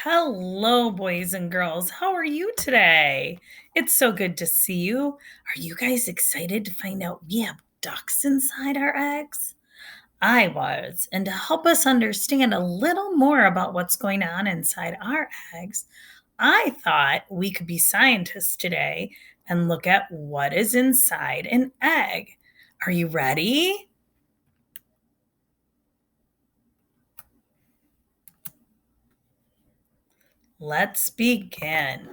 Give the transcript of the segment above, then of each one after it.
Hello, boys and girls. How are you today? It's so good to see you. Are you guys excited to find out we have ducks inside our eggs? I was. And to help us understand a little more about what's going on inside our eggs, I thought we could be scientists today and look at what is inside an egg. Are you ready? Let's begin.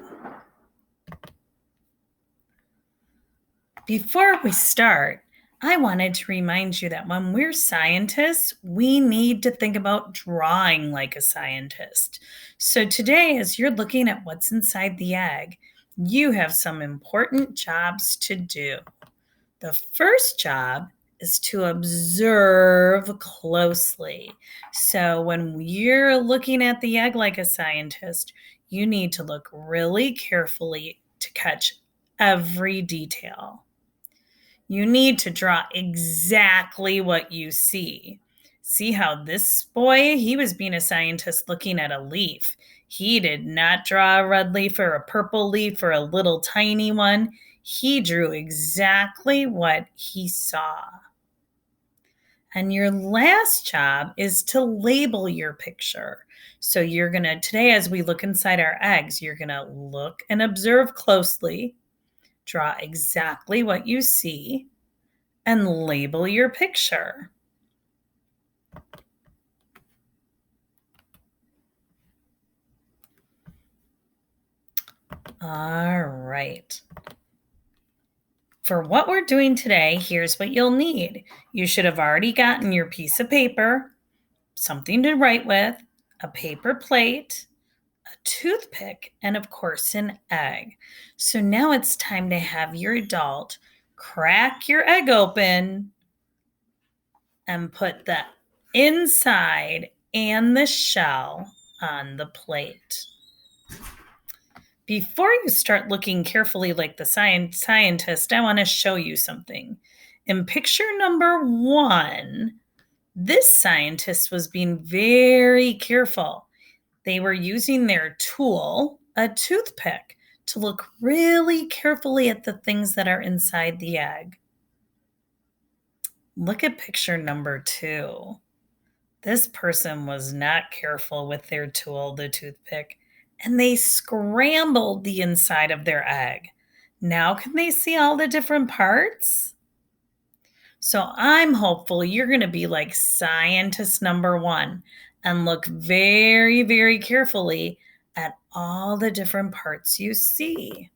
Before we start, I wanted to remind you that when we're scientists, we need to think about drawing like a scientist. So today, as you're looking at what's inside the egg, you have some important jobs to do. The first job is to observe closely. So when you're looking at the egg like a scientist, you need to look really carefully to catch every detail. You need to draw exactly what you see. See how this boy, he was being a scientist looking at a leaf. He did not draw a red leaf or a purple leaf or a little tiny one. He drew exactly what he saw. And your last job is to label your picture. So you're going to, today, as we look inside our eggs, you're going to look and observe closely, draw exactly what you see, and label your picture. All right. For what we're doing today, here's what you'll need. You should have already gotten your piece of paper, something to write with, a paper plate, a toothpick, and of course, an egg. So now it's time to have your adult crack your egg open and put the inside and the shell on the plate. Before you start looking carefully like the scientist, I want to show you something. In picture number 1, this scientist was being very careful. They were using their tool, a toothpick, to look really carefully at the things that are inside the egg. Look at picture number 2. This person was not careful with their tool, the toothpick, and they scrambled the inside of their egg. Now, can they see all the different parts? So I'm hopeful you're going to be like scientist number 1 and look very, very carefully at all the different parts you see.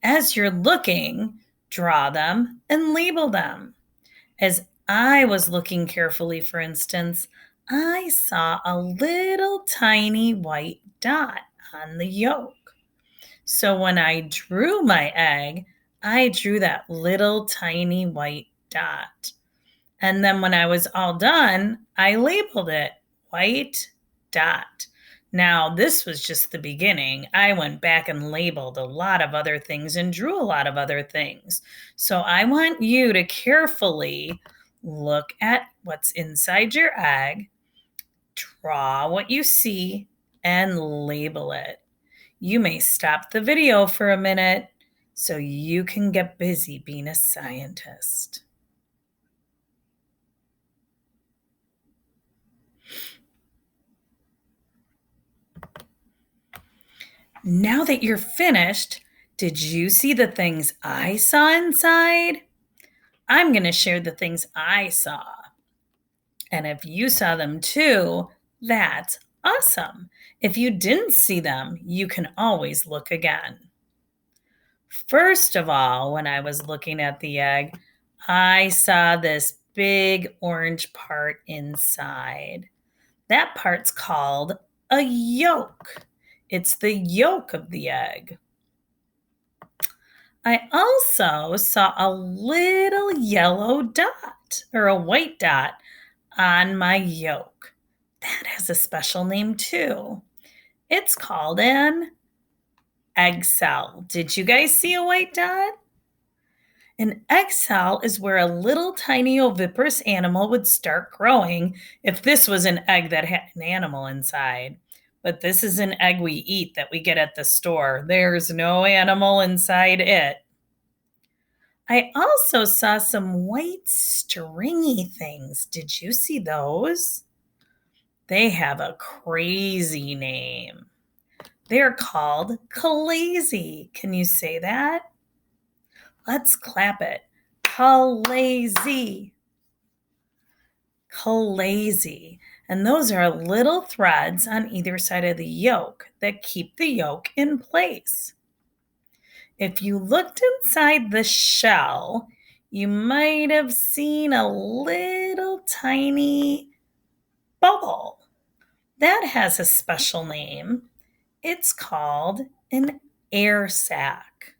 As you're looking, draw them and label them. As I was looking carefully, for instance, I saw a little tiny white dot on the yolk. So when I drew my egg, I drew that little tiny white dot. And then when I was all done, I labeled it white dot. Now, this was just the beginning. I went back and labeled a lot of other things and drew a lot of other things. So I want you to carefully look at what's inside your egg, draw what you see, and label it. You may stop the video for a minute so you can get busy being a scientist. Now that you're finished, did you see the things I saw inside? I'm going to share the things I saw. And if you saw them too, that's awesome. If you didn't see them, you can always look again. First of all, when I was looking at the egg, I saw this big orange part inside. That part's called a yolk. It's the yolk of the egg. I also saw a little yellow dot or a white dot on my yolk. That has a special name too. It's called an egg cell. Did you guys see a white dot? An egg cell is where a little tiny oviparous animal would start growing if this was an egg that had an animal inside. but this is an egg we eat that we get at the store. There's no animal inside it. I also saw some white stringy things. Did you see those? They have a crazy name. They're called calazi. Can you say that? Let's clap it. Calazi. Calazi. And those are little threads on either side of the yolk that keep the yolk in place. If you looked inside the shell, you might have seen a little tiny bubble. That has a special name. It's called an air sac.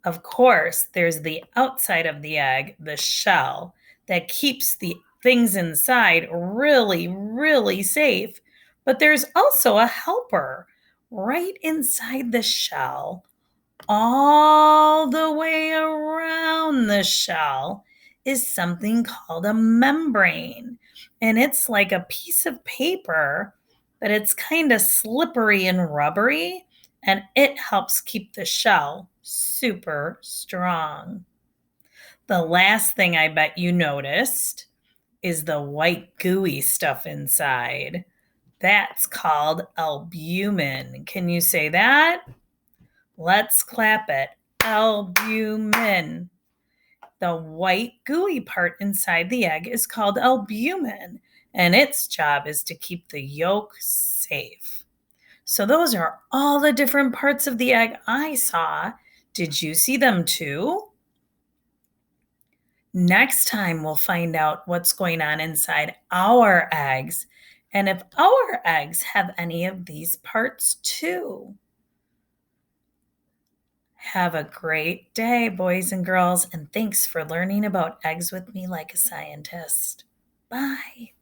Of course, there's the outside of the egg, the shell, that keeps the things inside really, really safe. But there's also a helper right inside the shell, all the way around the shell is something called a membrane. And it's like a piece of paper, but it's kind of slippery and rubbery, and it helps keep the shell super strong. The last thing I bet you noticed is the white gooey stuff inside. That's called albumin. Can you say that? Let's clap it. Albumin. The white gooey part inside the egg is called albumin, and its job is to keep the yolk safe. So those are all the different parts of the egg I saw. Did you see them too? Next time, we'll find out what's going on inside our eggs and if our eggs have any of these parts too. Have a great day, boys and girls, and thanks for learning about eggs with me like a scientist. Bye.